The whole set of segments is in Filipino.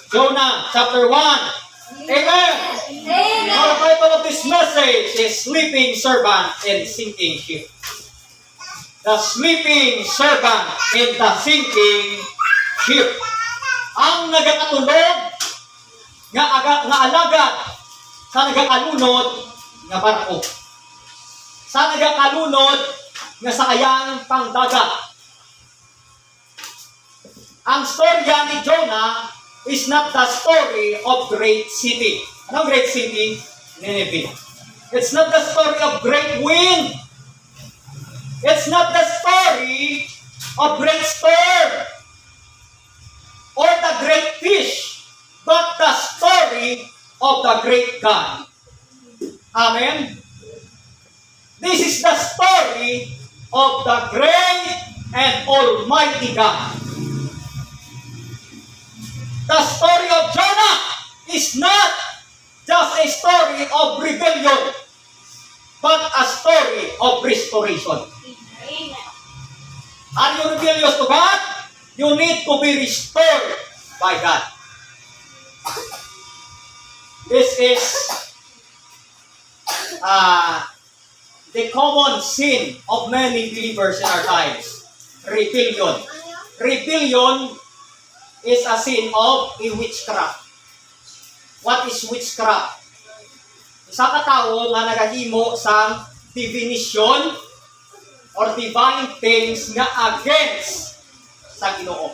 Jonah chapter 1. Amen. Our title of this message is Sleeping Servant and Sinking Ship. The sleeping servant and the sinking ship. Ang nagakatulog nga alagad sa nagakalunod nga barko. Sa nagakalunod nga sakayang pangdagat. Ang storya ni Jonah is not the story of great city. Anong great city? Nineveh. It's not the story of great wind. It's not the story of great storm or the great fish, but the story of the great God. Amen? This is the story of the great and almighty God. The story of Jonah is not just a story of rebellion, but a story of restoration. Are you rebellious to God? You need to be restored by God. This is the common sin of many believers in our times. Rebellion. Rebellion is a sin of a witchcraft. What is witchcraft? Isa ka tao nga nagahimo sa divination or divine things nga against sa Ginoo.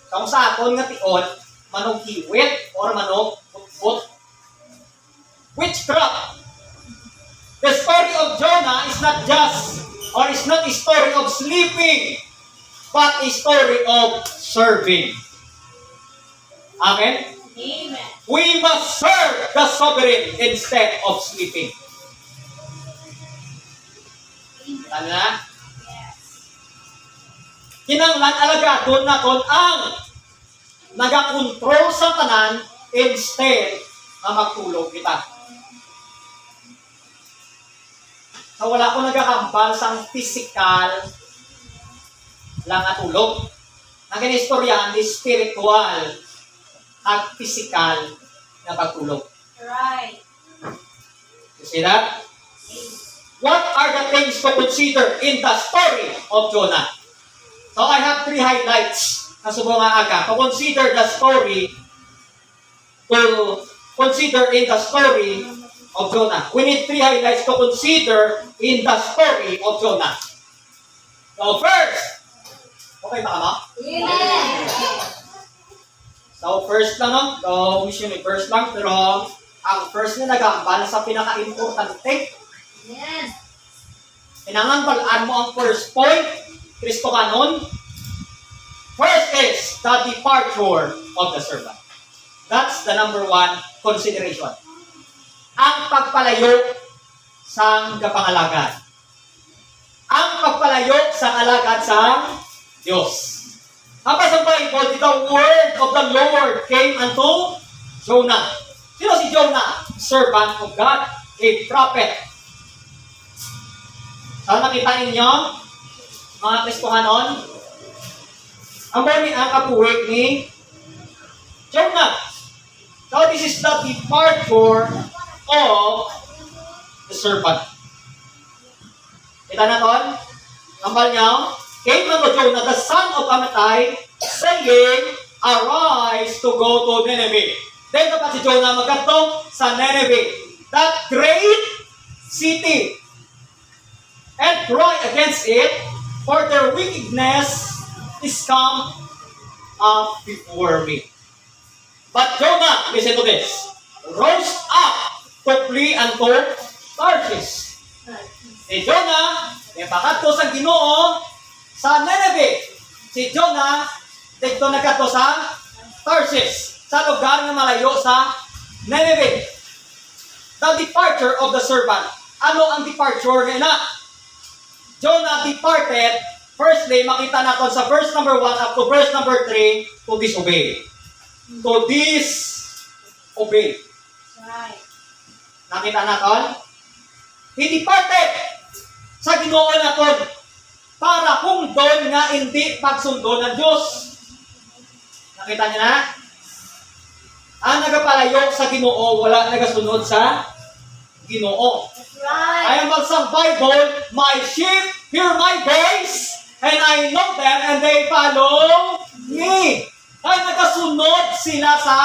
Kung sa aton nga tion, manong hiwit or manong putput. Witchcraft. The story of Jonah is not just or is not a story of sleeping, but a story of serving. Amen? Amen. We must serve the sovereign instead of sleeping. Ano na? Kinanglan alagadon naton ang nagakontrol sa tanan instead na magtulog kita. So wala ko nagakambal sa physical lang at tulog. Ang kinistoryan is spiritual at physical na pagtulog. Right. You see that? What are the things to consider in the story of Jonah? So I have 3 highlights na subong nga aga. To consider the story, to consider in the story of Jonah. We need 3 highlights to consider in the story of Jonah. So first, okay ba ka mo? Amen. So first lang, no? So mission may first lang, pero ang first na nagambal sa pinaka-importante. Yes. Kailangan balaan mo ang first point, Kristo kanon. First is the departure of the servant. That's the number 1 consideration. Ang pagpalayo sang kapangalagad. Ang pagpalayo sang alagad sa Diyos. Hapa sa Bible, the word of the Lord came unto Jonah. Sino si Jonah? Servant of God, a prophet. So, nakita ninyo, mga Kristohanon, ang kapuwik ni Jonah. So, this is the departure of the servant. Kita natin, ambal niyo, came unto Jonah, the son of Amittai, saying, arise to go to Nineveh. Then, dapat si Jonah magkatong sa Nineveh, that great city, and cry against it, for their wickedness is come up before me. But Jonah, listen to this, rose up to flee unto Tarshish. Si Jonah, ipakadto sa Ginoo sa Nineveh. Si Jonah, dito nagkadto sa Tarshish, sa lugar na malayo sa Nineveh. The departure of the servant. Ano ang departure nila? Jonah departed, firstly, makita natin sa verse number 1 up to verse number 3, to disobey. To disobey. Right. Nakita natin? He departed sa Ginoo natin para kung doon nga hindi pagsundo ng Diyos. Nakita niyo na? Ang nagapalayo sa Ginoo, wala nagasunod sa Ginoo. That's right. I am sa Bible, my sheep hear my voice, and I know them, and they follow me. Ay nagasunod sila sa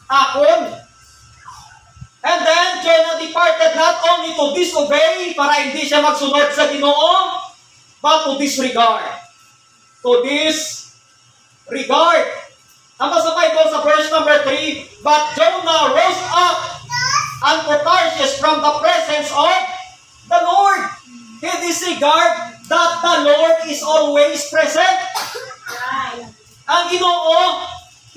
akon. And then, Jonah departed not only to disobey, para hindi siya magsunod sa Ginoo, but to disregard. To disregard. Ang sa Bible sa verse number 3, but Jonah rose up unto Tarshish from the presence of the Lord. He disregard that the Lord is always present. Right. Ang Ginoo,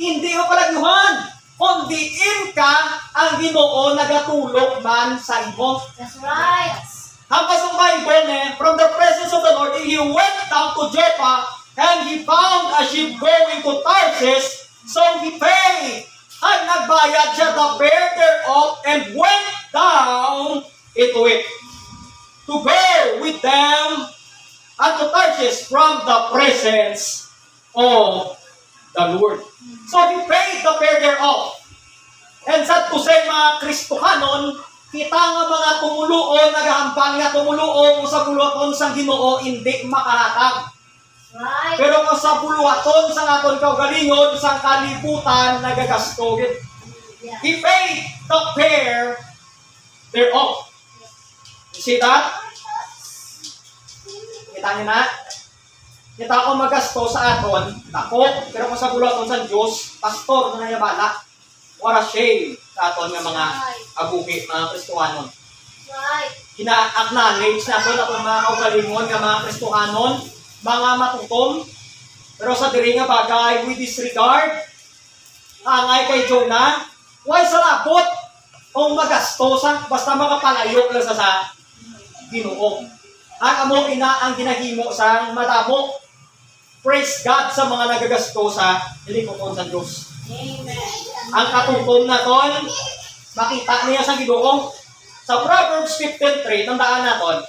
hindi ka palagyuhan, kundi in ka, ang Ginoo nagatulog man sa imo. That's right. Hanggang sa Bible, from the presence of the Lord, he went down to Joppa, and he found a ship going to Tarshish, so he paid. At nagbayad siya the fare thereof, and went down into it, to go with them unto Tarshish from the presence of the Lord. So he paid the fare thereof. And sad to say, mga Kristohanon, kita nga mga tumuluon, naghahambal nga tumuluon sa buluhaton sang Ginoo, hindi makahatag. Right. Pero kung sa buluhaton sang aton kaugalingon, sang kalibutan, nagagasto. Yeah. He paid the fare thereof. You see that? Kita niyo na? Kita ako magasto sa aton, ako, pero kung sa buluhaton sa Diyos, pastor na nayabala. What a shame sa aton nga mga abuhi, mga Kristohanon. Right. Kina-acknowledge na ito na kung mga kaugalingon nga mga Kristohanon, mga matutom, pero sa diri nga bagay, we disregard, angay kay Jonah, why sa labot, kung magastosa, basta makapalayo lang sa Ginoo. Ang amo ina ang ginahimo sang madamo. Praise God sa mga nagagastosa, hindi ko sa Diyos. Amen. Ang katutom na ton, makita niya sa Ginoo. Sa Proverbs 15:3, tandaan naton,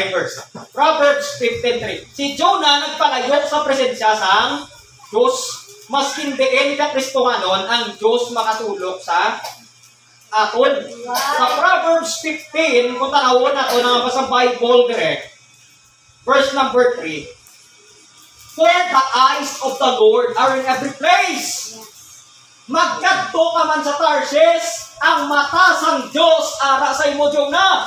verse. Proverbs 15:3. Si Jonah nagpalayo sa presensya sang Diyos. Maskin diin ka Kristohanon, ang Diyos makatulog sa aton. Sa Proverbs 15, kung tanawon nato na sa Bible direct, verse number 3. For the eyes of the Lord are in every place. Magkadto ka man sa Tarshish, ang mata sang Diyos ara sa imo Jonah.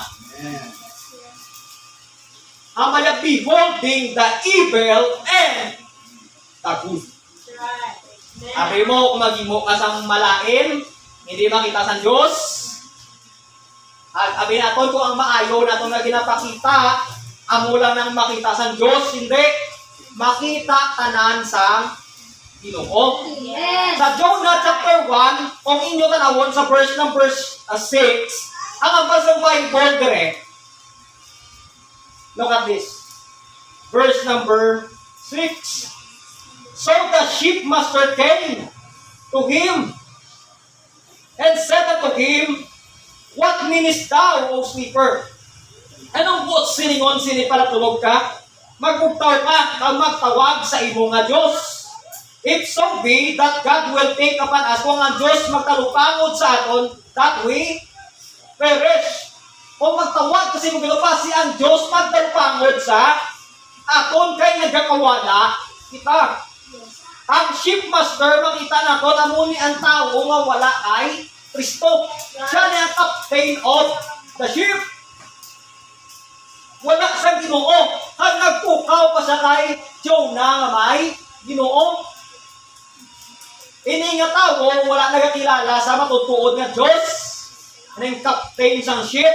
Ang maya beholding the evil and the good. Right. Sabi mo, kung maghimo ka sang malain, hindi makita sa Diyos. At sabi natin kung ang maayo na itong na ginapakita, amo lang nang makita sa Diyos, hindi. Makita tanan sa Ginoo. Yes. Sa Jonah chapter 1, kung inyo tanawon sa verse number 6, ang ambas ng Bible dire. Look at this. Verse number 6. So the shipmaster came to him and said unto him, What meanest thou, O sleeper? Anong buot siningon sini para tulog ka? Magbugtaw ka, kang magtawag sa imo nga Diyos. If so be that God will take upon us, kung ang Diyos magtalupangod sa aton, that we perish. Kung magtawag kasi mo ginupa si ang Diyos magtalupangod sa aton kay nagkakawala kita. Ang shipmaster, makita na ko, namuni ang tao nga wala ay Kristo. Siya na ang captain of the ship. Wala sa Ginoo. Hang nagpukaw pa sa kay Jonah nga may Ginoo. Ini nga tao, wala nagakilala sa matutuod nga Diyos. Ang captain sang ship.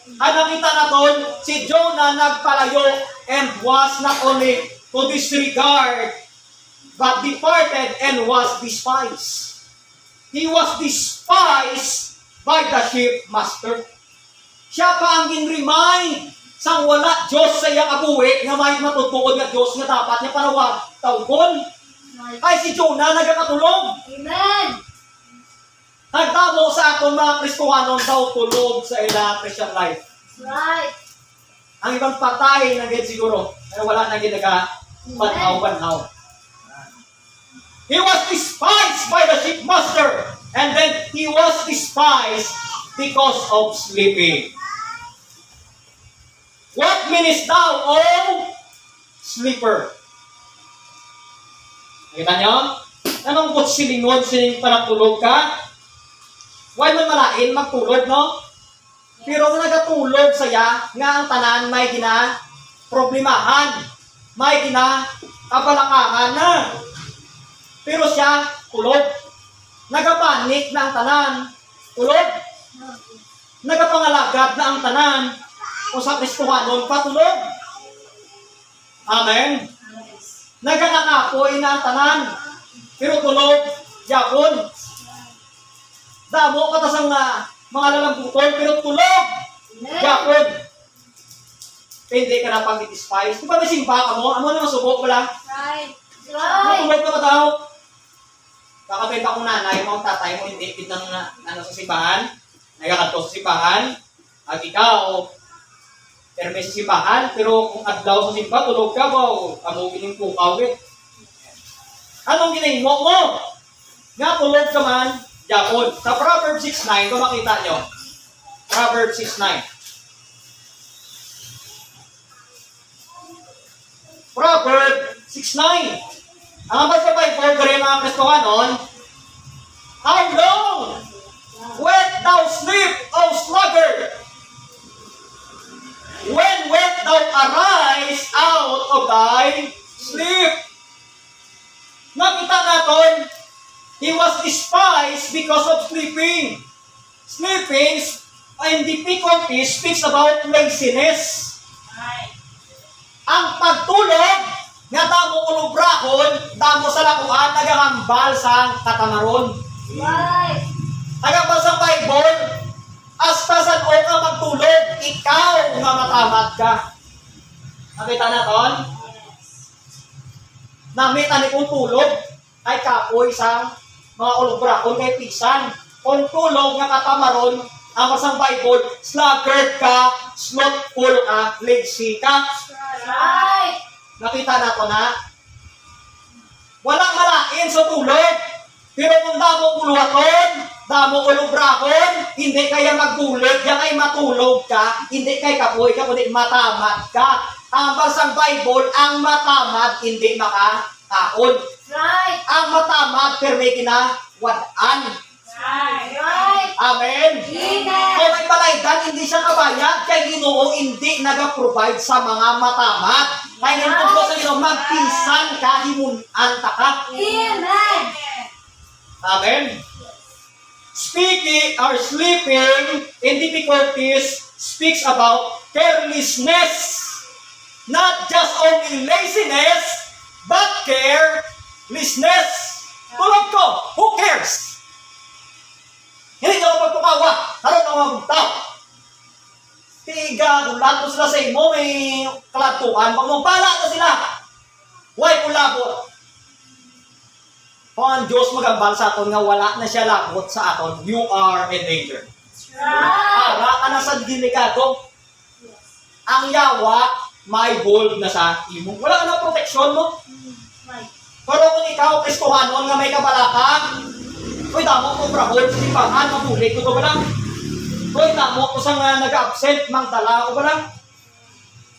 Ang nakita naton, si Jonah nagpalayo and was not only to disregard, but departed and was despised. He was despised by the shipmaster. Siya pa ang gin-remind sang wala Diyos sa iyang kabuhi nga may matutuod nga Diyos nga dapat niya panawag tawgon. Ay si Jonah nagakatulog. Amen. Nagtamo sa aton mga Kristohanon daw tulog sa ila Christian life. Right. Ang ibang patay na gid siguro, pero wala na gid naga banhaw. He was despised by the shipmaster. And then he was despised because of sleeping. What meanest thou, O sleeper? Nakita nyo? Anong silingon sining panagtulog ka? Why man malain magtulog, no? Pero kung nagatulog saya, nga ang tanan may problemahan, may kabalakahan na. Pero siya, tulog. Nagapanik na ang tanan, tulog. Nagapangalagad na ang tanan, kung sa Kristohanon, patulog. Amen. Naganakapoy na ang tanan, pero tulog, yapon. Damo katasang mga lalambutol, pero tulog, yapon. Hindi ka na pag-despise. Di ba may simpa ka mo? Ano na masubok wala? Right. Matulog ka ba daw? Kakapenta kong nanay mo, tatay mo, hindi pid ng sa simbahan. Nagkakanto sa simbahan. At ikaw, pero may sa simbahan, pero kung adlaw sa simbahan, tulog ka ba? Amugin yung pukaw, eh. Anong ginahimo mo? Nga tulog ka man, yapon. Sa Proverbs 6:9, kung makita nyo. Proverbs 6:9. Proverbs 6:9. Ang abad sa Bible, kaya mga Kristohanon, how long wilt thou sleep, O sluggard? When wilt thou arise out of thy sleep? Nakita natin, he was despised because of sleeping. Sleeping, in difficulty, speaks about laziness. Right. Ang pagtulog, nga damo ulubrahon, damo sa lakuan, nagahambal sa katamaron. Right. Nagambal sa Bible, hasta saan o ka magtulog, ikaw nga matamat ka. Nakita natin? Namita ni kong tulog, ay kapoy sa mga ulubrahon kay pisan. Kung tulog nga katamaron, ang masang Bible, sluggard ka, slothful ka, lazy ka. Right. Nakita na ko na. Walang malain sa tulog. Pero kung damo uluhaton, damo ulubrahon, hindi kaya magtulog, yan ay matulog ka, hindi kay kapoy ka, kundi matamad ka. Ang basang Bible, ang matamad, hindi makakaon. Right. Ang matamad, pero may kinawadaan. Right. Amen. Amen. Kung may palaydan, hindi siya kabayad, kay Ginoo hindi nag-provide sa mga matamad. Kaya nito po sa Ginoo, magpisan ka, himunan ta ka. Amen. Amen. Speaking or sleeping in difficulties speaks about carelessness. Not just only laziness, but carelessness. Tulog ko, who cares? Hindi ka magpukawa, haron ang mga tao. Tiga, kung lahat sila sa imo, may kalatuan, pag magpala na sila, huwag kulabot. Kung ang Diyos magambal sa aton nga wala na siya labot sa aton, you are in danger. Right. Ara ka na sa delikado. Ang yawa, may hold na sa imo. Wala ka na proteksyon mo. Right. Pero kung ikaw, Kristohanon nga may kabalaka, uy, damo ko brahol sa simbahan, mabulit ko ba lang? Uy, damo ko sa nga nag-absent, magdala ko ba lang?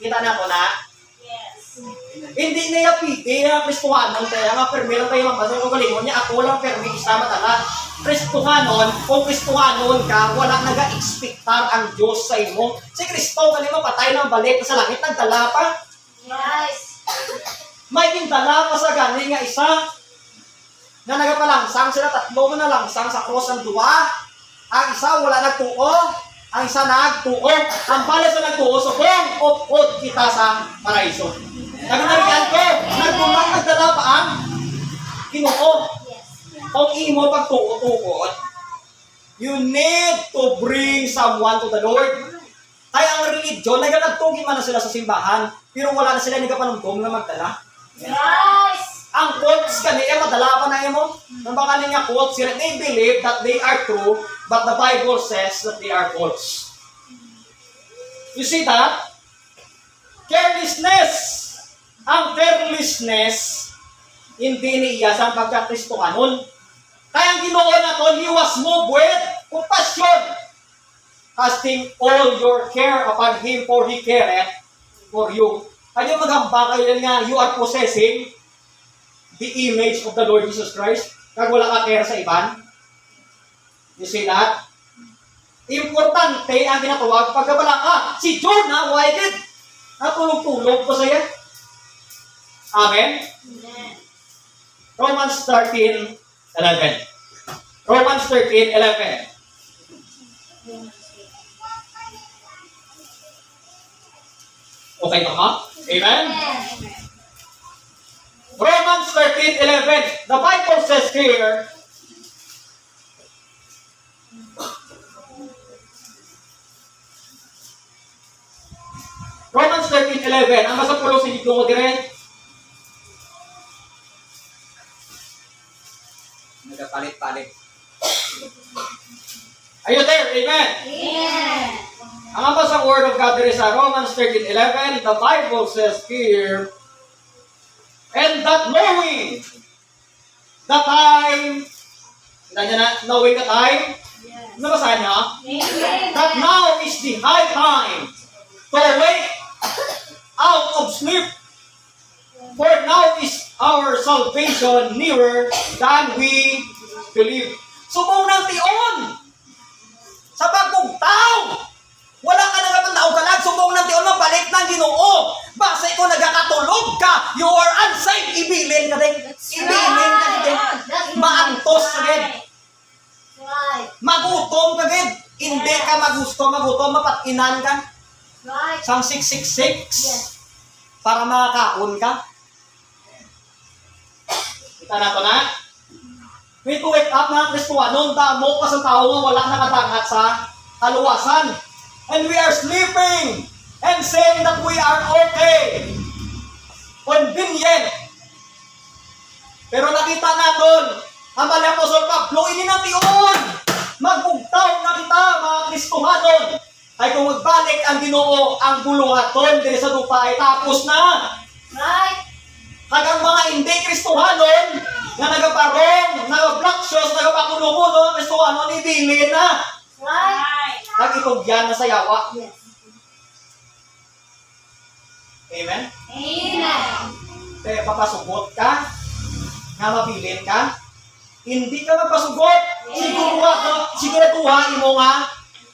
Kita na ko na. Yes. Hindi na yapiti, Kristohanon, kaya nga permi lang kayo mabasa ko galingon niya, ako lang permi isa matala. Kristohanon, kung Kristohanon ka, wala nag-expectar ang Diyos sa imo. Si Kristo, kanina patay ng balik sa langit, nagdala pa. Yes. May dala pa sa gani nga isa, na nagapalangsang sila, tatlo na langsang sa cross ang dua. Ang isa wala nagtuo, ang isa nagtuo. Ang pala sa nagtuo, so kung upod kita sa paraiso. Nagunarihan ko, nagtulang nagdala pa ang Ginoo. Yes. Kung imo pagtuo-tuon, you need to bring someone to the Lord. Kaya ang religion, nagtugin man na sila sa simbahan, pero wala na sila nagapanumdum na magdala. Yes. Ang quotes kaniya, madala pa na mo. Nang baka niya quotes, they believe that they are true, but the Bible says that they are false. You see that? Carelessness. Ang carelessness, Hindi niya sa pagkakristohanon. Kaya ang Ginoo naton, He was moved with compassion, casting all your care upon Him, for He careth for you. Kaya maghamba kayo nga, you are possessing the image of the Lord Jesus Christ. Kag wala ka care sa iban. You see that? Importante ang ginatawag pagkabala ka. Si Jonah, why did? Natulog-tulog pa siya. Amen? Amen. Romans 13:11. Romans 13:11. Okay ba ka? Amen? Amen. Romans 13:11. The Bible says here, Romans 13:11. Ang basa pulo sa libro mo dire. Nagpalit-palit. Are you there? Amen? Amen. Ang basa word of God there sa Romans 13:11. The Bible says here, and that knowing the time, knowing the time, Yes. nabasahan niya? Amen. That now is the high time to awake out of sleep. For now is our salvation nearer than we believe. Subong ng tion sa pagbugtaw. Wala ka nagapandao kalag, subong ng tion mabalik ng Ginoo. Basta ikaw nagakatulog ka, you are unsaved, ibilin ka din. Ibilin ka din. Maantos ka din. Right. Magutom ka din. Hindi ka magutom, mapatinan ka. Right. Sang 666 Yes. para makakaon ka. Kita na to na. May to wake up na Kristuhanon, damo ka sa tao nga wala nakadangat sa kaluwasan. And we are sleeping and saying that we are okay. Convenient. Pero nakita natin, ang mali Apostol Pablo, ini na tiyon. Magbugtaw na kita, mga Kristuhanon. Ay kung magbalik ang Ginoo, ang buluhaton din sa lupa ay tapos na. Right. Kagang mga hindi Kristuhanon, na nagaparong, nag-black shoes, nagapakulo-kulo, Kristuhanon, ibili na. Right. Kag itugyan na sa yawa. Yes. Amen? Amen. Kaya papasugot ka, nga mabilin ka, hindi ka magpasugot, siguraduhan mo nga,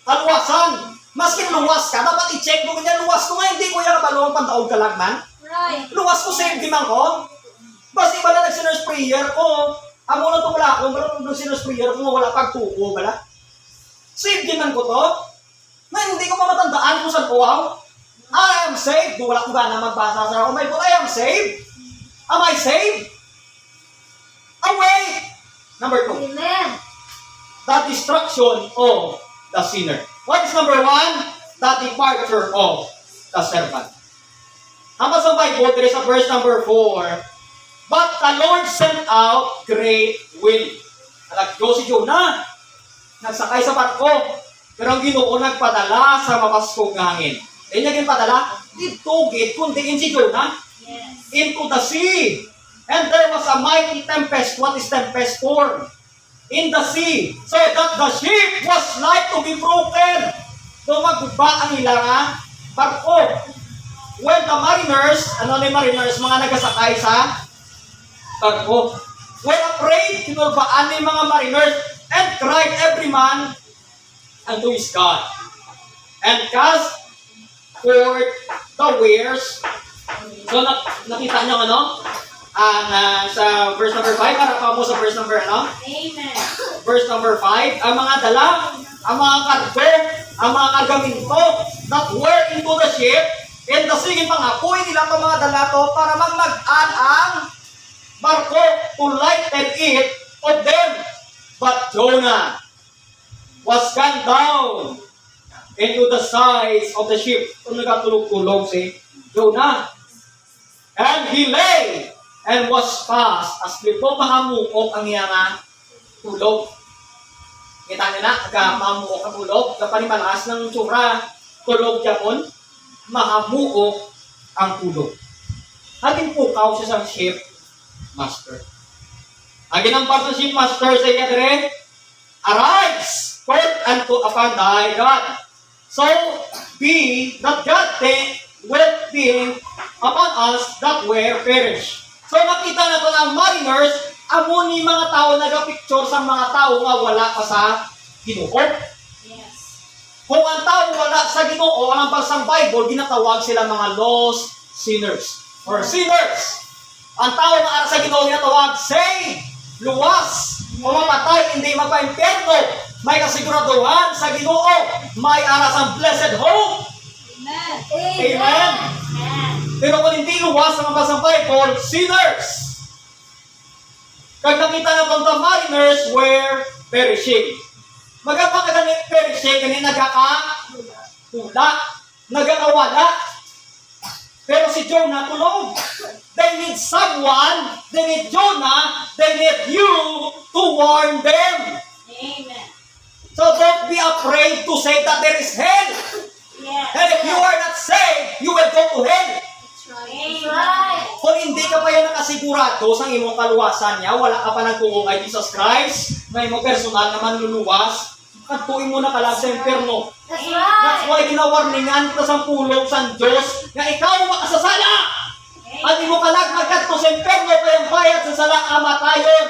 kaluwasan. Maski luwas ka, dapat i-check mo kanya, luwas ko nga, hindi ko yung kabalong pantaog ka lang man. Right. Luwas ko, save di man ko. Basta iba na nag-sinners prayer ko, amo na ito wala ako, marunong nag-sinners prayer ko, wala pagtuko, bala. Save di man ko to, na hindi ko pa matandaan kung saan ko ako. I am saved. Wala ko ba na magbasa sa, oh my God, I am saved. Am I saved? Away! Number 2, Amen. the destruction of the sinner. What is number 1? The departure of the servant. Hanggang sa Bible, there is a verse number 4. But the Lord sent out great wind. Nalagyo si Jonah. Nagsakay sa barko. Pero ang Ginoo nagpadala sa mabaskong hangin. Eh niya ginpadala? Dito, kundiin si Jonah Yes. into the sea. And there was a mighty tempest. What is tempest for? In the sea. So that the ship was like to be broken. So magbuba ang ilang barko. When the mariners, mga nagasakay sa barko, were afraid, kinulbaan ni mga mariners, and cried every man unto his God, and cast forth the wares. So nakita niyo ano? Sa verse number 5, para pa mo sa verse number ano? Amen. Verse number 5, ang mga dala, ang mga kargo, ang mga kargamento that were into the ship, and the sige pangapoy nila ang mga dala to para magmagan ang barko to lighten it of them. But Jonah was gone down into the sides of the ship. Kung nagatulog-tulog si Jonah. And he lay and was fast asleep. Kung mahamuok ang iyang tulog. Kita niyo na, mahamuok ang tulog. Kapag malakas ng tsura, tulog yapon, mahamuok ang tulog. Hating pukaw siya sa ship, master. Ang ginampar sa shipmaster sa iya dire, arise, put unto upon thy God. So be that God will be upon us that were perish. So nakita na to ng mariners, amo ni mga tao nagapicture sa mga tao nga wala pa sa Ginoo. Yes. Kung ang tao wala sa Ginoo, ang basang Bible, ginatawag sila mga lost sinners or sinners. Ang tao na ara sa Ginoo ginatawag saved, luwas, o mamatay, hindi magpa-impyerno. May kasiguraduhan sa Ginoo, may ara sa blessed hope. Amen. Amen. Amen. Pero kung hindi luwas ang basang Bible, sinners. Kag nakita na itong the mariners were perishing. Maganda ka ganit perishing, ganit nagkakahula, nagkakawala. Pero si Jonah tulog. They need someone, they need Jonah, they need you to warn them. Amen. So don't be afraid to say that there is hell. Yes. And if you are not saved, you will go to hell. That's right. Kung hindi ka pa yan nakasigurado sa imong kaluwasan niya, wala ka pa nagtuong kay Jesus Christ, na imong personal na manluluwas, kantuin mo na ka lang sa impyerno. That's That's right. why ginawarningan kita sa pulong sa Diyos na ikaw makasasala. At imo kalag magkadto sa impyerno kayang bayad sa sala kamatayon.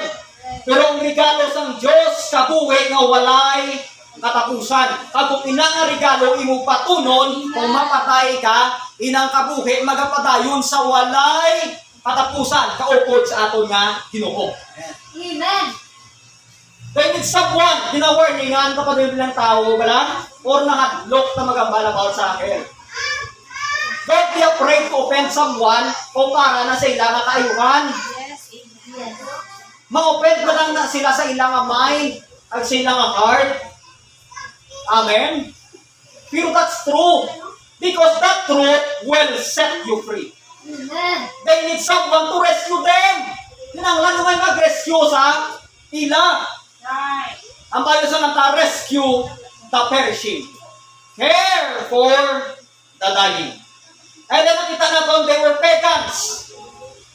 Pero ang regalo sa Diyos kabuhi nga walay katapusan. Kung ina nga regalo imo patunon kung mapatay ka, inang kabuhi magapadayon sa walay katapusan kaupod sa aton nga Ginoo. Amen. They need someone, ginawarningan kapag bilang tao ba lang? Or nakadlok na magambala about sa akin. Don't be afraid to offend someone kung para na sa ilang kaayuhan. Yes. Amen. Ma-offend ba lang na sila sa ilang mind at sa ilang heart? Amen? Pero that's true. Because that truth will set you free. Amen. They need someone to rescue them. Kinanglan naman mag-rescue sa ila. Right. Ang Bible sa nata, rescue the perishing. Care for the dying. And then nakita natin, they were pagans.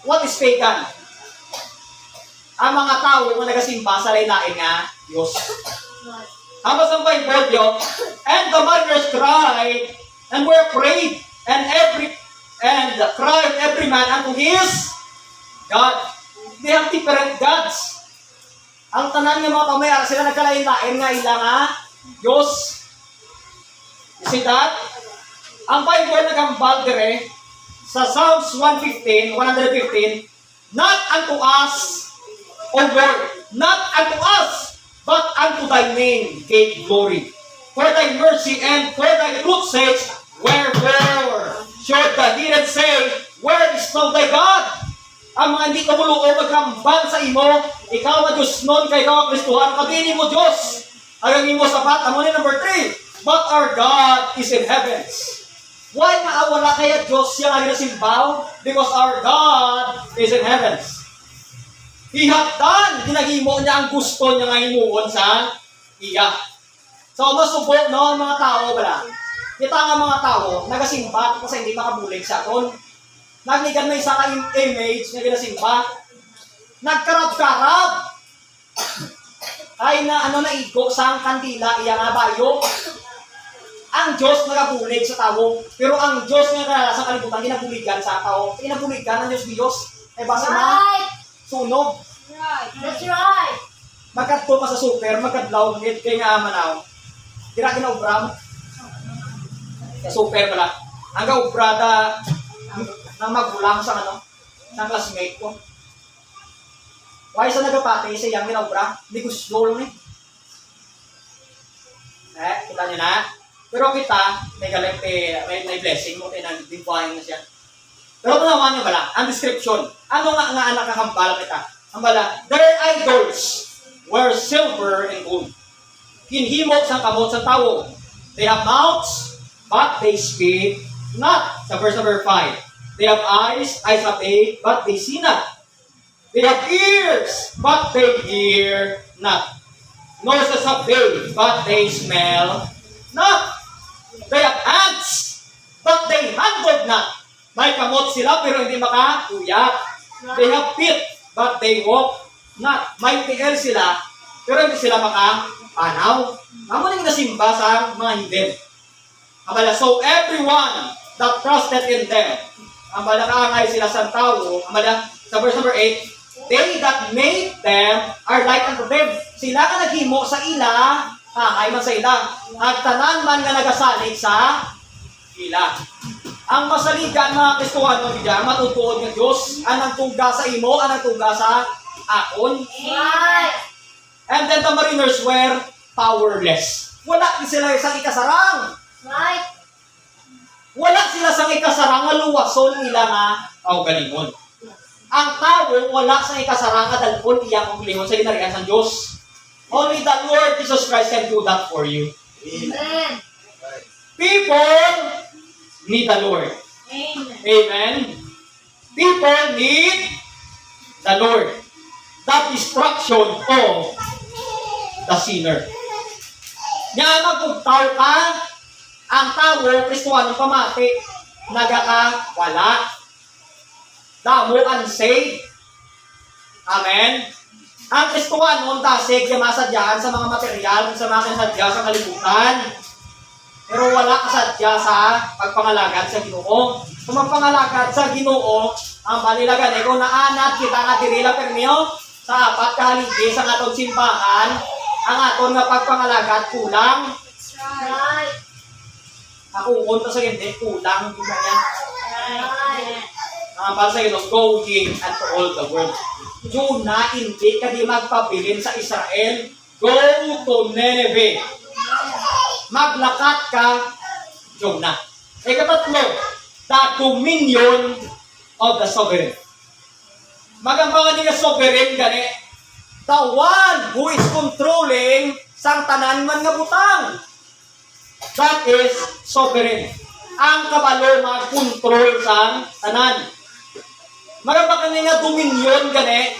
What is pagan? Ang mga tao na nagasimba sa lain-lain nga Diyos. Habang sa Bible yun, and the mariners cried, and were afraid, and cried every man unto his God. They have different gods. Ang tanan ng mga pamayara, sila nagkalain-lain nga ilang nga Diyos. You see that? Ang Bible nagambal dire sa Psalms 115, not unto us, O Lord, not unto us, but unto thy name gave glory. For thy mercy and for thy truth's sake, wherefore should the heathen say, where is now thy God? Ang mga hindi kamuluo magkambal sa imo, ikaw na Diyos nun, kay ikaw ang Kristuhan, kabini mo Diyos. Ang imo sapat, amo ni number 3, but our God is in heavens. Why nga wala kaya Diyos siya nga ginasimbaw? Because our God is in heavens. He hath done, ginahimo niya ang gusto niya nga himuon sa iya. So, masubok no, mga tao wala. Kita nga mga tao, nagasimba kasi hindi makabulig sa aton. Nagnigan may isa ka image na ginasimba. Nagkarab-karab. Ay na naigo sa kandila, iya nga bayo. Ang Diyos nagabulig sa tao, pero ang Diyos nga sa kalibutan, ginabuligan sa tao. Ginabuligan ng Diyos. Eh, basta na Right. sunog. Right. That's right. Magkadto pa sa super, magkadlaw, ngit kay nga manaw. Dira ginaubram. Sa super pala. Ang gaubrada ng magulang sa ng classmate ko. Why sa nagapati sa iyang ginaubra? Hindi ko slow lang kita nyo na. Pero kita, may galing may blessing mo, nag-divine na siya. Pero panawan nyo bala, ang description. Ano nga anak kakambala kita? Ang bala, their idols were silver and gold. Hinhimok sa kamot sa tao. They have mouths, but they speak not. Sa verse number 5. They have eyes have they, but they see not. They have ears, but they hear not. Noses have they, but they smell not. They have hands, but they handle not. May kamot sila pero hindi makatuyat. They have feet, but they walk not. May tiil sila, pero hindi sila makapanaw. Amo ning nasimba sa mga hidden. Amala, so everyone that trusted in them, amala kaangay sila sa tao, amala, sa verse number 8, they that made them are like unto them. Sila nga naghimo sa ila, ay man sa ila, at tanan man nga nagasalig sa ila. Ang masaligan mga Kristohano diyan, matutuod ng Diyos, anang tuga sa imo, anang tuga sa akon. Right. And then the mariners were powerless. Wala sila sa ikasarang. Right. Wala sila sa ikasarang nga luwason nila nga galingon. Ang tao wala sa ikasarang nga dalpon iyang galingon sa ginarian sa Diyos. Only the Lord Jesus Christ can do that for you. Amen. People need the Lord. Amen. Amen. People need the Lord. The destruction of the sinner. Nga magpugtaw ka, ang tao, Kristohano pamati, nagakawala. Damo unsaved. Amen. Ang Kristohano, tasig, masadyahan sa mga material, sa mga sadya sa kalibutan. Pero wala kasadya sa pagpangalagad sa Ginoo. Kung magpangalagad sa Ginoo, ang panilagan, kung naanat kita nga dirila permiyo, sa apat kahaligi sa atong simbahan, ang aton nga pagpangalagad kulang. Right. Ako unta sa hindi, kulang. Di ba yan? Right. Para sa Ginoo, go ye unto all the world. Jonah, hindi ka di magpabilin sa Israel. Go to Nineveh. Maglakat ka, Jonah. Ikatatlo, the dominion of the sovereign. Magambangan niya sovereign gani. The one who is controlling sang tanan man nga butang. That is sovereign. Ang kabalo mag-control sang tanan. Magambangan niya dominion gani.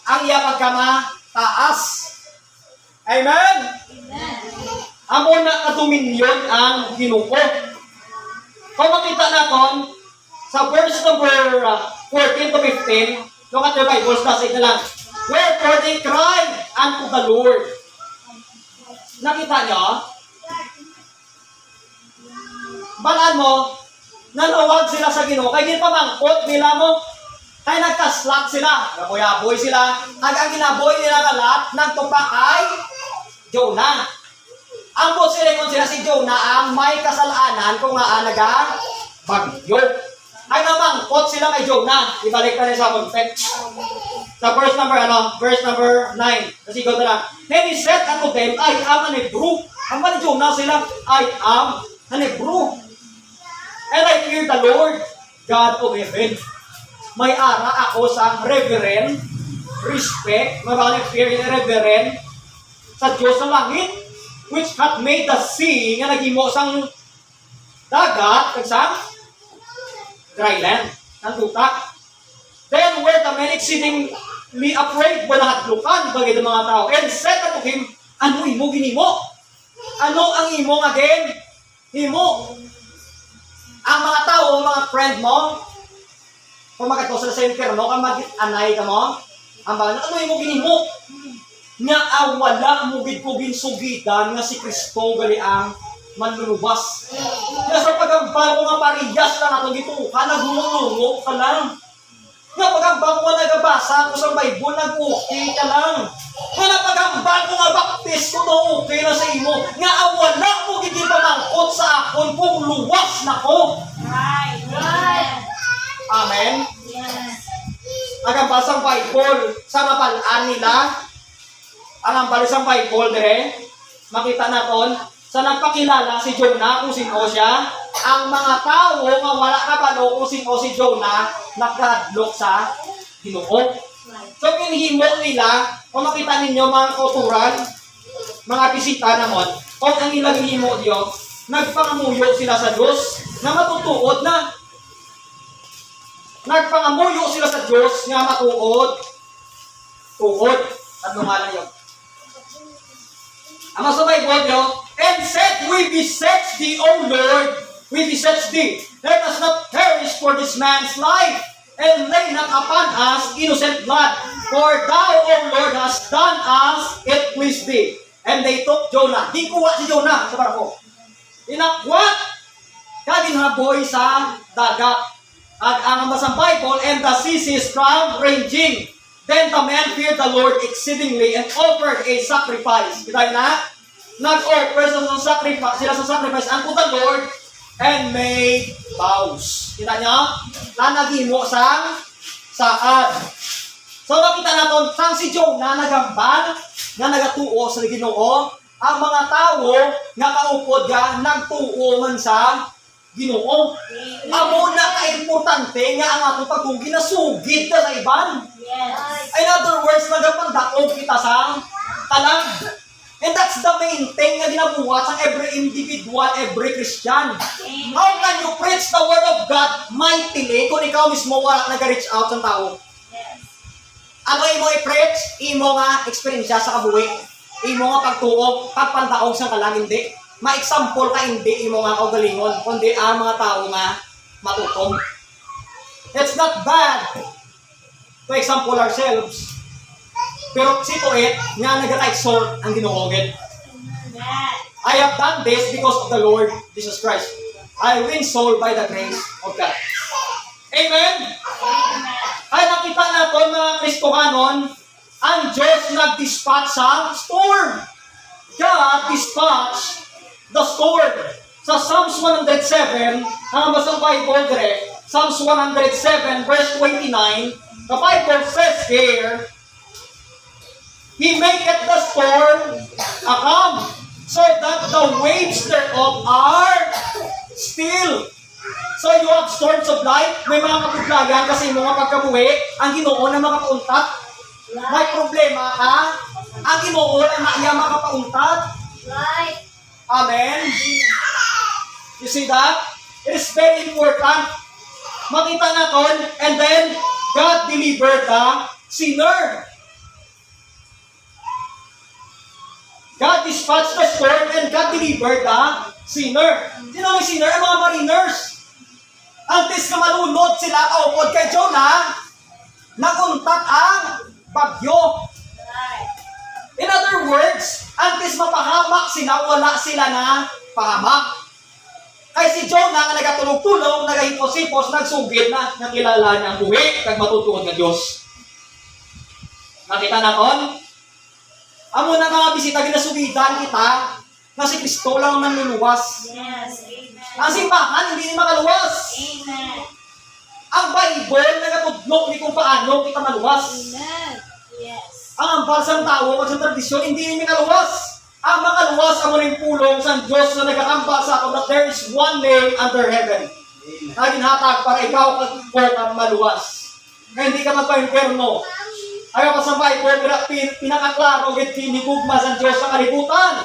Ang iya pagkama taas. Amen? Amo na ka-dominion ang Ginoo. Kung makita natin sa verse number 14 to 15, look at your Bibles, kasi na lang. Wherefore they cried unto the Lord. Nakita nyo? Balaan mo, nanawag sila sa Ginoo. Kaya ginpamangkot nila mo. Kaya nagkaslak sila. Nabuyaboy sila. Ang ginaboy nila nga lahat, nagtupa kay Jonah. Ang posiringon sila si Jonah ang may kasalanan kung nga bagyo. Ay namangkot sila kay Jonah. Ibalik na rin sa context. Sa verse number 9. Kasi ikaw na lang. Then he said unto them, I am an Hebrew. Ang ba ni Jonah sila? I am an Hebrew. And I fear the Lord, God of heaven. May ara ako sa reverend, respect, mabaling fear and reverend sa Diyos ng langit, which hath made the sea, nga nagimo sang dagat, kagsang dry land, ng tutak. Then were the men exceedingly afraid, balahadlukan, bagay ng mga tao, and said unto him, ano imo ginimo? Ano ang imong again? Himo. Ang mga tao, mga friend mo, kung magkato sa center mo, kung mag-anay ka mo, ang mga, ano imo ginimo? Nga wala mo gid sugitan nga si Kristo gali ang manlulubas. Nga sa pagambal ko nga pariyas lang atong gituka, naglulungo ka lang. Nga pagambal ko nga nagabasa ko sa Bible, nag-okay ka lang. Nga pagambal ko nga baptis ko na okay na sa imo. Nga wala mo gid pamangkot sa akon kung luwas na ko. Right. Right. Amen. Yes. Agambal sa Bible, sa mapalaan nila, ang balisang Bible dire, makita naton sa nagpakilala si Jonah kung sino siya, ang mga tao nga wala kabalo kung sino si Jonah, nagkadlok sa Ginoo. So kinhimo nila, kung makita ninyo mga kauturan, mga bisita namon, kung ang ilang himo diyo, nagpangamuyo sila sa Diyos na matutuod na. Nagpangamuyo sila sa Diyos nga matuod. Tuod. At lumalang yun. Ang sa Bible nyo, and said, we beseech thee, O Lord, we beseech thee. Let us not perish for this man's life, and lay not upon us innocent blood. For thou, O Lord, hast done us it pleased thee. And they took Jonah. Di kuha si Jonah sa barko. Inakwat kadinhaboy sa dagat. At ang masang Bible, and the sea ceased from raging. Then the men feared the Lord exceedingly and offered a sacrifice. Kita na? Nag-offer sila sa sacrifice unto the Lord and made vows. Kita niyo? Nanagimo sang saad. So makita natin, sang si Jonah nagambal, nga nagatuo sa Ginoo, ang mga tao nga kaupod nga nagtuo man sa Ginoo. Amo na ka-importante nga ang atong pagtugi na sugid ka sa iban. Yes. In other words, nagapandakog kita sa talag. And that's the main thing na ginabuhat sa every individual, every Christian. How can you preach the Word of God mightily kung ikaw mismo wala nag-reach out sa tao? Yes. Ano imo i-preach? Imo nga eksperyensya sa kabuhi. Imo nga pagtuog, pagpandaog sa kalang hindi. Ma-example ka hindi imo nga kaugalingon, kundi ang mga tao nga matutong. It's not bad to example ourselves. Pero sito nga nag-exhort ang Ginoo. I have done this because of the Lord Jesus Christ. I win soul by the grace of God. Amen? Ay nakita natin mga Kristohanon, ang Diyos nag-dispatch sa storm. God dispatched the storm. Sa Psalms 107, ang basang Bible dire, Psalms 107 verse 29, the Bible says here, He maketh the storm a calm, so that the waves thereof are still. So you have storms of life, may mga kapuglayan kasi mga pagkabuhi, ang Ginoo na makapauntat. May problema ka, ang Ginoo na naiya makapauntat. Right. Amen? You see that? It is very important. Makita natin, and then God delivered the sinner. God dispatched the storm and God delivered the sinner. Sino ang sinner? Ang mga mariners. Antes na malunod sila kaupod kay Jonah, naguntat ang bagyo. Right. In other words, antes mapahamak sila, wala sila na pahamak. Kay si Jonah nga nagatulog-tulog, nagahipos-hipos, nagsugid na, nakilala niya ang buhi, kag matutuod ng Diyos. Nakita natin? Amo na mga bisita, ginasugidan kita na si Kristo lang manluluwas. Yes. Amen. Ang simbahan, hindi makaluwas. Amen. Ang Bible, nagatudlok ni kung paano kita maluwas. Amen. Yes. Ang ambal sa tao at sa tradisyon, hindi nimi kaluwas. Ang makaluwas ang muling pulong sa Diyos na nagkakambal sa akin that there is one name under heaven. Naginhatag para ikaw kang maluwas. Kaya hindi ka magpa-imperno. Ayaw pa sa Bible, pinakaklaro, pinigugma sa Diyos sa kalibutan.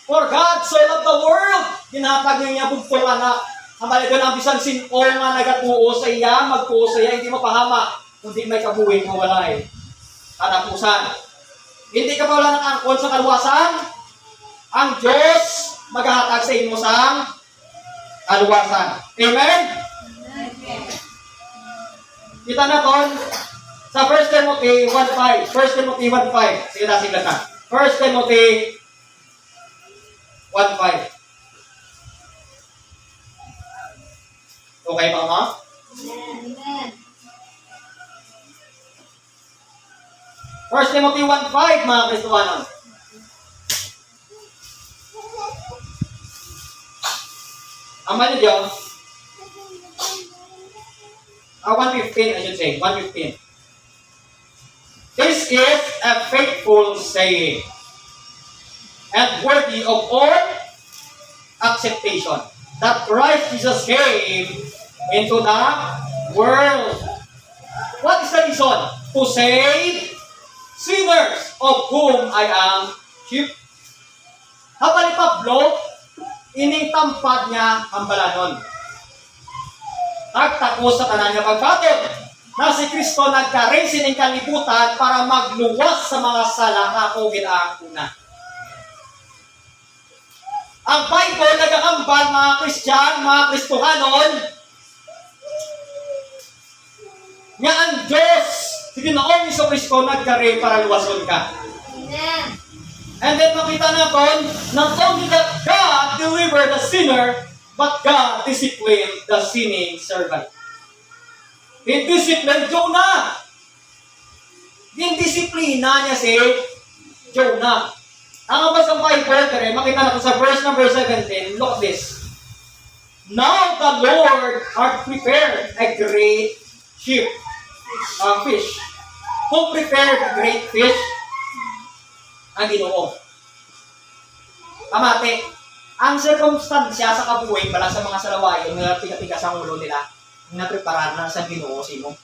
For God so loved the world, ginhatag niya bugtong anak. Ang balikan ang bisan sino nga nagatuo sa iya, magtuo sa iya, hindi mapahama, kundi may kabuhing mawalay. Katapusan. Hindi ka pa wala ng angkon sa kaluwasan, ang Diyos maghahatag sa inyo sa kaluwasan. Amen? Kita na ton sa 1 Timothy 1:5. 1 Timothy 1:5. Sige na, sige na. 1 Timothy 1:5. Okay pa mo? Amen. 1 Timothy 1:5, mga Kristohanon. Aman niyo Diyos. 1:15, I should say. 1:15. This is a faithful saying and worthy of all acceptation that Christ Jesus came into the world. What is the reason? To save sinners, of whom I am chief. Habang ni Pablo, ining tampad niya ang balanon. Nagtakos sa tanan niya pagpatod na si Kristo nagkarin sining kalibutan para magluwas sa mga sala nga ako ginaang una. Ang Bible nagakambal mga Kristiyan, mga Kristohanon, Nga ang Diyos, sige na kong Iso Kristo, nagkari para luwason ka. Amen. And then makita natin, not only that God delivered the sinner, but God disciplined the sinning servant. Indiscipline Jonah. Indisiplina niya si Jonah. Ang basang Bible, makita natin sa verse number 17, look at this. Now the Lord hath prepared a great fish. Who prepared a great fish? Ang Ginoo. Kamate, ang circumstansya sa kabuhay pala sa mga salawayon na tiga-tiga sa ulo nila, napreparar na sa Ginoo sino.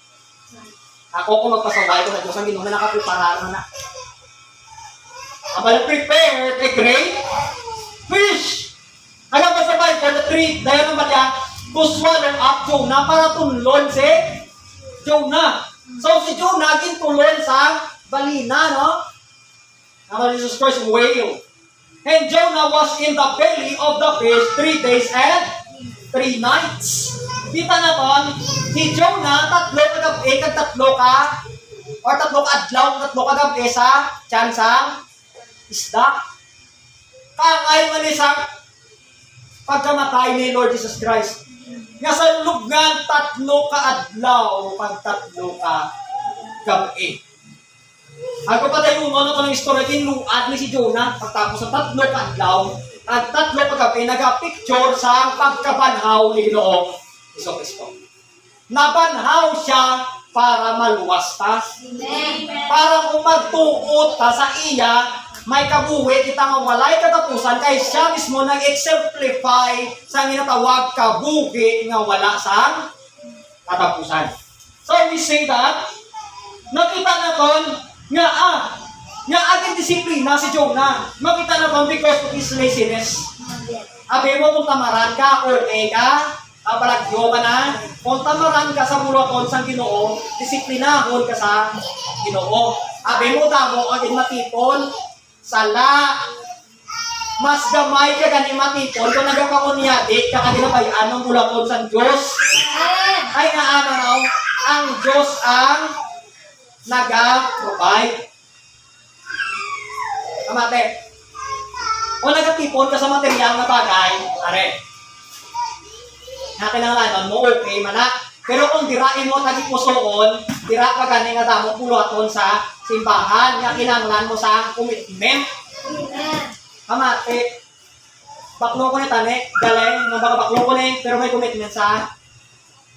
Ako kung magpasaway ko sa Diyos, ang Ginoo na nakapreparar na. Ang prepared a great fish. Alam ba sa Bible, the three, dahil naman niya, to swallow up Jonah para tunlon si Jonah. So si Jonah, gintulon sa balina, no? Ang Jesus Christ, whale. And Jonah was in the belly of the fish 3 days and 3 nights. Kita na ton, si Jonah, tatlo ka gabi sa tiyan sa isda. Kangay man isang pagkamatay ni Lord Jesus Christ. Nga sa lugan, 3 ka adlaw, pag 3 ka gabi. Ako pa tayo umano ko ng istorya, kinuad ni si Jonah, pagtapos sa 3 ka adlaw, at 3 ka gabi, nag-picture sa pagkabanhaw ni Ginoong Iso Kristo. Nabanhaw siya para maluwas ta. Amen. Para kung magtuot ta sa iya, may kabuhi kita nga walay katapusan kay siya mismo nag-exemplify sa ginatawag kabuhi nga wala sa katapusan. So we say that nakita naton nga ating disiplina si Jonah. Makita naton because of his laziness. Abi mo kung tamaran ka or ka, balagyo ka na. Kung tamaran ka sa mulaton sa Ginoo, disiplinahon ka sa Ginoo. Abi mo damo agad matipon sala. Mas gamay ka gani matipon kung nagkakakunyati ka kaginabayan ng mulaton sa Diyos. Ay naano raw, ang Diyos ang nag-provide. Kamate, kung nagatipon ka sa material na bagay, are, nakinangalanon mo, okay man na. Pero kung dirain mo tagipusoon, dira ka gani nga damo puluhaton sa simbahan, nga kinanglan mo sa commitment. Kamate, baklo ko ni tani, galing, baklo ko ni, pero may commitment sa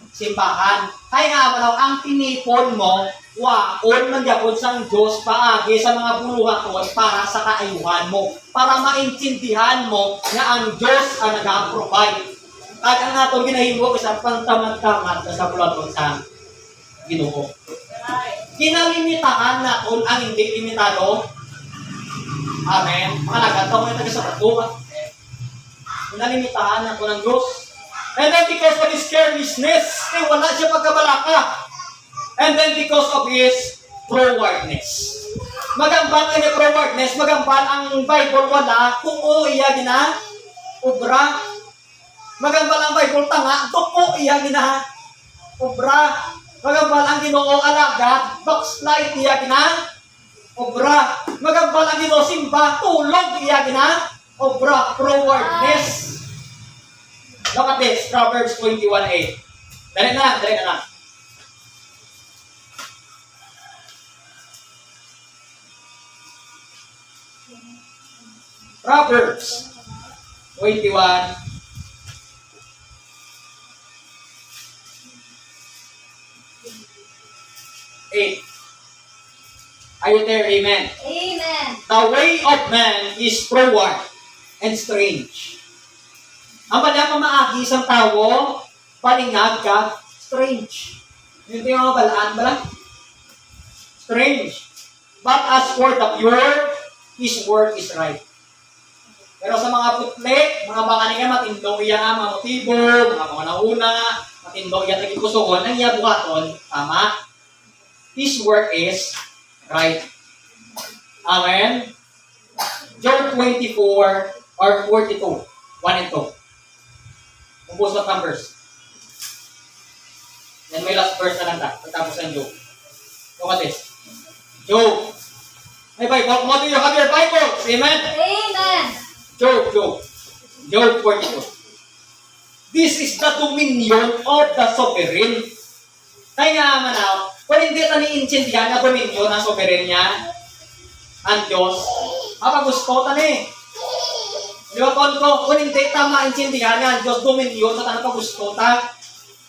simbahan. Kaya nga manaw, ang tinipon mo, waon man yapon sang Diyos paagi sa mga buluhaton para sa kaayuhan mo. Para maintindihan mo na ang Diyos ang nag-provide. At ang atong ginahimo isang pantamad-tamad sa buluhaton sa Ginoo. Kinalimitahan naton ang hindi limitado. Amen. Mga nagataw mo yung taga sa pagbuhat. Kinalimitahan naton ang Diyos. And then because of his carelessness, wala siya pagkabalaka. And then because of his frowardness. Magambal ka ni frowardness, magambal ang Bible wala, kung iya gina, obra. Magambal ang Bible tanga, tupo iya gina, obra. Magambal ang Ginoo alagad, backslide iya gina, obra. Magambal ang Ginoo simba, tulog iya gina, obra. Frowardness. Look at this, Proverbs 21:8. Dali na lang. Proverbs 21:8. Are you there? Amen. Amen. The way of man is froward and strange. Ang bala pamaagi isang tao, palingag ka, strange. Yung yung mga balaan bala? Strange. But as for the pure, his word is right. Pero sa mga putli, mga baka niya matindong iya nga, mga motibo, mga panganahuna, matindong iya nagikusuhon, ang iya buhaton, tama. His word is right. Amen? John 24 or 42, 1 and 2. Compose of numbers. And may last verse na lang ta. Tapos ang Job. Look at this. Job. May Bible. Come on, you have your Bible. Amen? Amen. Job 42. This is the dominion of the sovereign. Kaya nga manaw, kung hindi ito ni-intindihan na dominion ng sovereign niya, ang Diyos, gusto ito ni. Di ba, kung hindi ito ma-intindihan nga ang Diyos, dominion sa tanong gusto ito,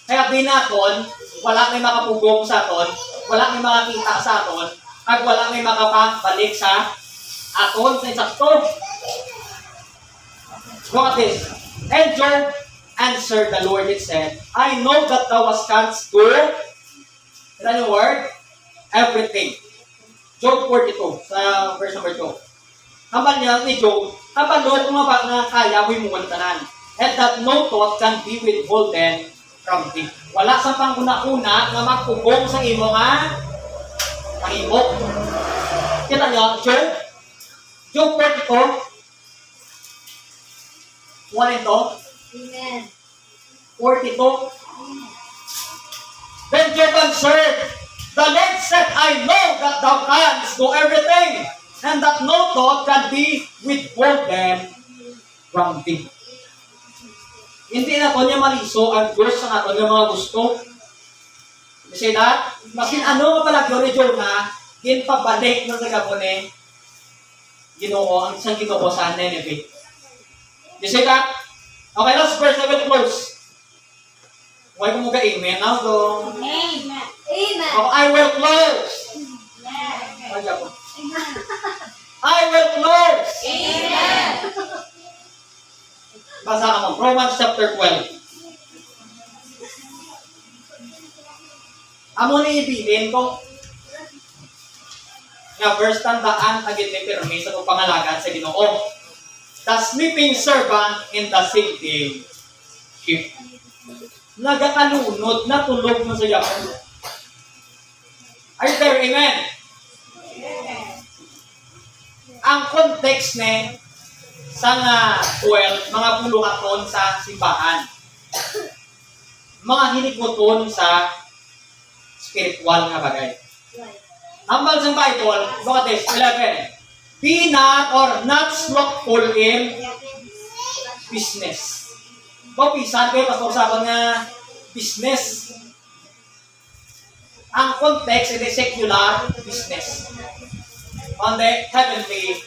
kaya binaton, wala may makapugong sa aton, wala may makakita sa aton, at wala may makapabalik sa aton sa insakto. Look at this. And Job answered the Lord and said, I know that thou canst do, is that yung word? Everything. Job 42, sa verse number 2. Kapan niya ni Job, kapan Lord kung nga kaya mo yung tanan, and that no thought can be withholden from thee. Wala sa panguna-una na magpugong sa imo nga pahimok. Kita niyo, Job 42, 1 ito, Amen. 42. Then Job answered, the Lord said, I know that thou canst do everything, and that no thought can be withholden from thee. Hindi na ito niya maliso ang Diyos sa ato niya mga gusto. You see that? Masin ano nga pala ni Jonah, ginpabalik ng sagabon eh, Ginoo, ang isang Ginoo sa Nineveh. You see that? Okay, last verse, I will close. Huwag mo ka-amen now, so... Amen. Amen. Oh, I will close. I will close. Amen. Basa ka mo. Romans chapter 12. Amo ni ibilin ko nga verse tandaan agad ni pirmi sa pangalagan sa Ginoo. The sleeping servant in the same day shift. Nagakalunod na tulog mo sa yapon. Are you there? Amen? Ang context ni sa nga 12, mga puluhaton sa simbahan. Mga hiniguton sa spiritual nga bagay. Ambal sa Bible, look at this, 11. Be not or not slothful in business. Pisan kayo, pastor sa akin nga business. Ang context is secular business. On the heavenly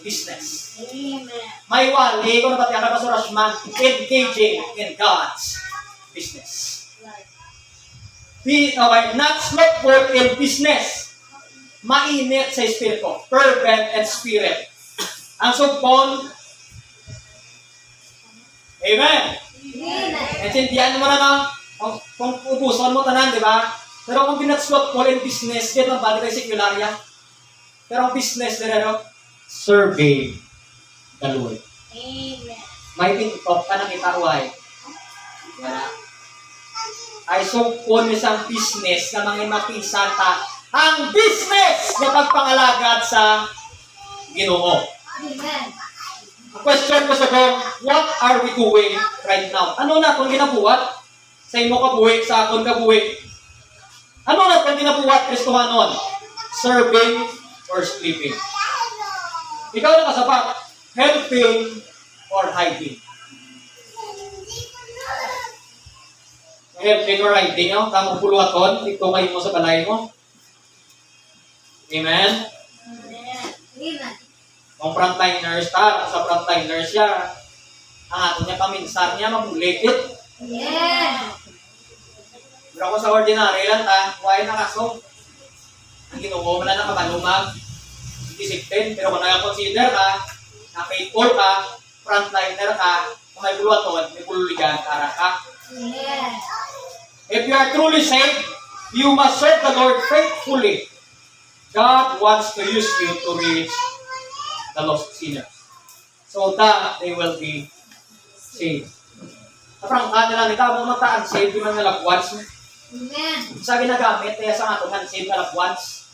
business. May wali, kung nabatyan ka Pastor Rashman, engaging in God's business. Be not slothful in business. Mainit sa espiritu. Fervent and spirit. Ang sugpon, amen. Naintindihan mo na no? Kung ubuson mo tanan, di ba? Pero kung binat-slothful in business, dito ang balik tayo secularya. Pero ang business nila, no? Serving the Lord. Amen. May tintok ka ng itaruay. Wala. Ay sugpon isang business na mga mapisan ta. Ang business na pagpangalagad sa Ginoo. Amen. Ang question ko sa kong, what are we doing right now? Ano na itong ginabuhat? Sa imo kabuhi, sa akon kabuhi. Ano na itong ginabuhat, Kristohanon? Serving or sleeping? Ikaw na kasapat, helping or hiding? Helping or hiding, no? Tamang puluhaton, ito kayo mo sa balay mo. Amen? Amen. Kung frontliners ka, sa frontliners siya, ang ato niya paminsan niya, mabulikit. Yeah. Pero kung sa ordinary lang ta, huwag na kaso. Ang Ginoo mo na nakabalumag, discipline. Pero kung nag-consider ka, na faithful ka, frontliner ka, kung may buluhaton, may bululigan, para ka. Yeah. If you are truly saved, you must serve the Lord faithfully. God wants to use you to reach the lost sinners so that they will be saved. Parang kanila nila mo mataan saved yung mga loved ones. Amen. Sa ginagamit kaya sa aton nga saved na loved ones.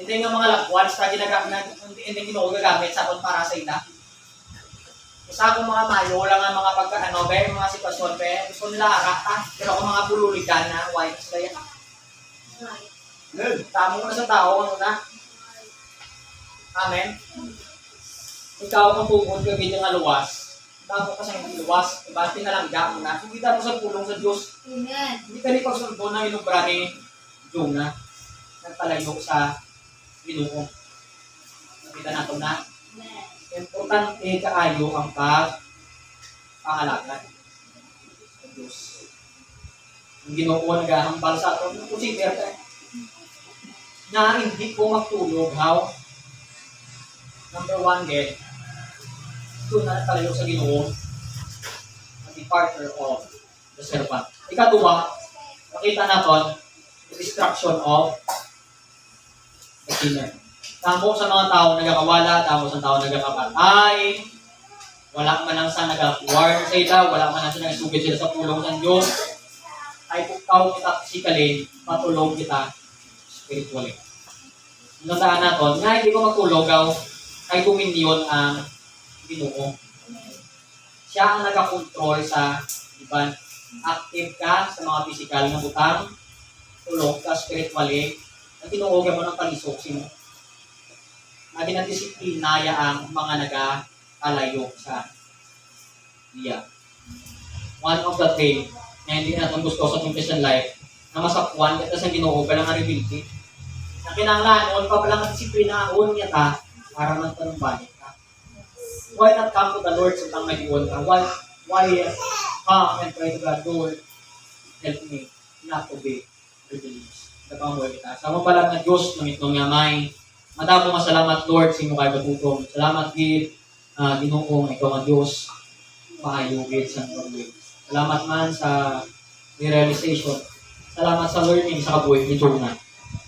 Hindi nga mga loved ones na ginagamit, hindi Ginoo gagamit sa aton para sa ila. Isa akong mga mayo, wala nga mga pagkaano, be, mga sitwasyon, be, gusto nila harata, pero ako mga bululigan na, white sila yan. Tamo mo na sa tao, ano na? Amen? Ikaw ang tungkol ka ganyan nga luwas, tamo ka sa hindi luwas, diba? Pinalangga mo na, hindi tamo sa pulong sa Diyos, Amen. hindi ka rin pagsulbo na inubra ni Jonah, nagpalayo sa Ginoo. Nakita natin na, Amen. importante kaayo ang pangalagan sa Diyos. Ang Ginoo naghahambal sa ato, consider ka na hindi ko magtulog, how? Number 1, get, ito na talayo sa Ginoo, the departure of the servant. Ikatuwa, makita natin, the destruction of the sinner. Tamo sa mga tao nagkakawala, tamo sa tao nagkakapatay, wala man lang sa nag-warn sa ila, wala man lang sa nagsugid sila sa pulong ng Diyos, ay pukaw kita physically, patulog kita spiritually. Nataan natin, nga hindi ko magtulogaw, ay kuminyon ang Ginoo. Siya ang nagakontrol sa iban. Active ka sa mga physical na butang, tulog ka spiritually, ang Ginoo mo ng palisok sino. Naging ang disiplinaya ang mga nagkalayo sa iya. One of the thing na hindi natin gusto sa Christian life na masapuan kita sa Ginoo palang ability na kinanglanon pa palang disiplinaon niya ta para magtanumbalik ka. Why not come to the Lord sa tang nag-iwan ka? Why come and pray to God, Lord, help me not to be rebellious. Nagpamuhay kita. Sama pala ng Diyos ng itong yamay. Madamo masalamat Lord sa imo kay batutom. Salamat gid Ginoo ikaw ang Dios maayo gid sa pagbuhay. Salamat man sa realization. Salamat sa learning sa kabuhi ni Jonah.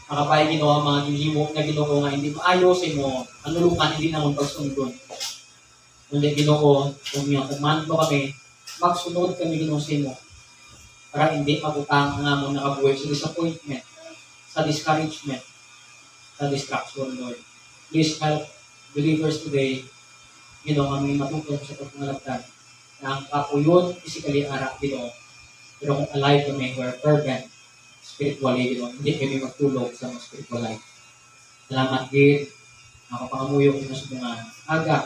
Nakapay Ginoo ang mga ginhimo nga Ginoo nga hindi maayo sa imo. Anulukan hindi namon pagsunod. Kundi Ginoo kung yung kumando kami magsunod kami Ginoo sa imo. Para hindi mabutang ang among nakabuhi sa disappointment, sa discouragement, sa distraction, Lord. Please help believers today, kami matutong sa pagpangalagdan na ang kapuyon, physically, harap, pero kung alive kami, we're fervent, spiritually, hindi kami magtulog sa mga spiritual life. Salamat, Gid, nakapangamuyok mo sa mga aga,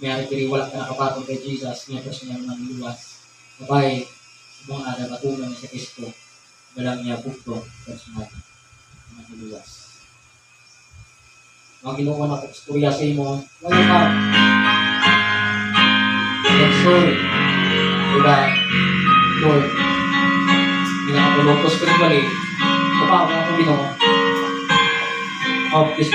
mayroon kiri wala ka nakapatong kay Jesus, niya kasi niya mga luwas. Sabay, sa mga ada, patulang sa Kristo, walang niya bukto, sa mga luwas. Mga Ginoo na istorya sa imo. Ngayon ka. Yes, sir. Diba? Lord. Hindi nakatulog ko spiritually. Kapag ako Ginoo. Of this